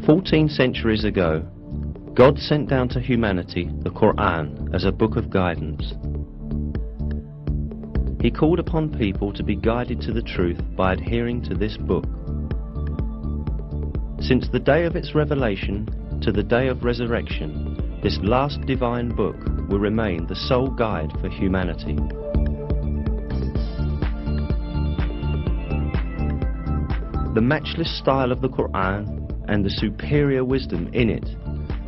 14 centuries ago, God sent down to humanity the Quran as a book of guidance. He called upon people to be guided to the truth by adhering to this book. Since the day of its revelation to the day of resurrection, this last divine book will remain the sole guide for humanity. The matchless style of the Quran and the superior wisdom in it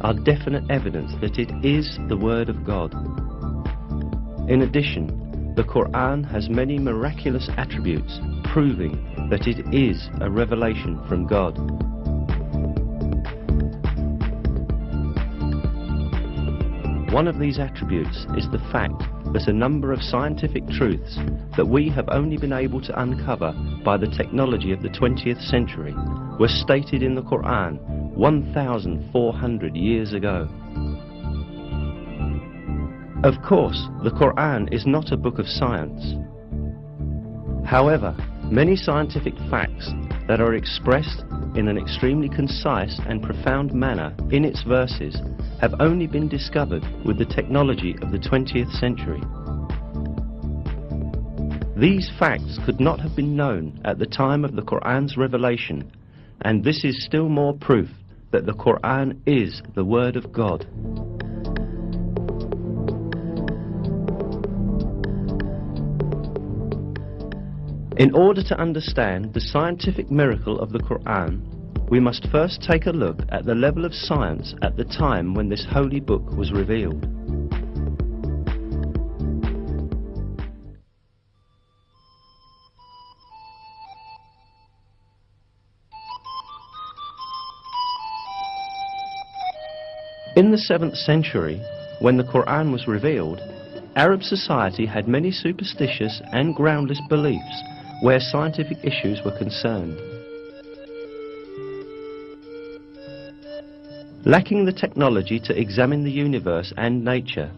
are definite evidence that it is the Word of God. In addition, the Quran has many miraculous attributes proving that it is a revelation from God. One of these attributes is the fact that a number of scientific truths that we have only been able to uncover by the technology of the 20th century were stated in the Quran 1,400 years ago. Of course, the Quran is not a book of science. However, many scientific facts that are expressed in an extremely concise and profound manner in its verses have only been discovered with the technology of the 20th century. These facts could not have been known at the time of the Quran's revelation, and this is still more proof that the Quran is the Word of God. In order to understand the scientific miracle of the Quran, we must first take a look at the level of science at the time when this holy book was revealed. In the 7th century, when the Quran was revealed, Arab society had many superstitious and groundless beliefs where scientific issues were concerned. Lacking the technology to examine the universe and nature,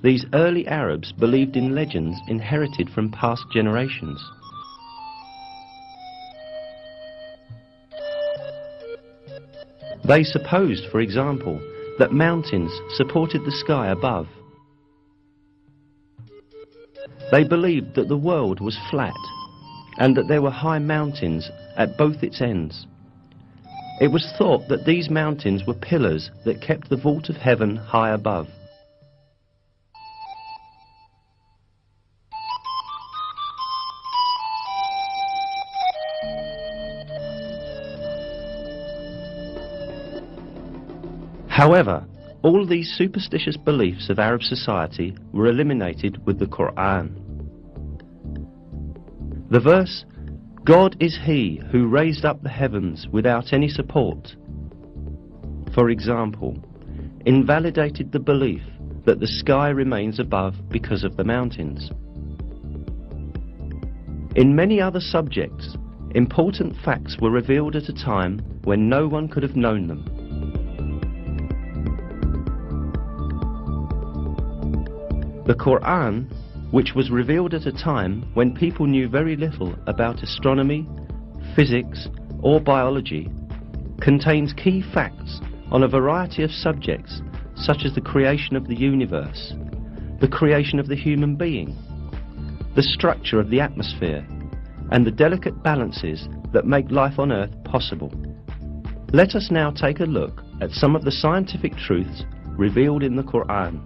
these early Arabs believed in legends inherited from past generations. They supposed, for example, that mountains supported the sky above. They believed that the world was flat and that there were high mountains at both its ends. It was thought that these mountains were pillars that kept the vault of heaven high above. However, all these superstitious beliefs of Arab society were eliminated with the Quran. The verse, "God is He who raised up the heavens without any support," for example, invalidated the belief that the sky remains above because of the mountains. In many other subjects, important facts were revealed at a time when no one could have known them. The Quran, which was revealed at a time when people knew very little about astronomy, physics, or biology, contains key facts on a variety of subjects such as the creation of the universe, the creation of the human being, the structure of the atmosphere, and the delicate balances that make life on Earth possible. Let us now take a look at some of the scientific truths revealed in the Quran.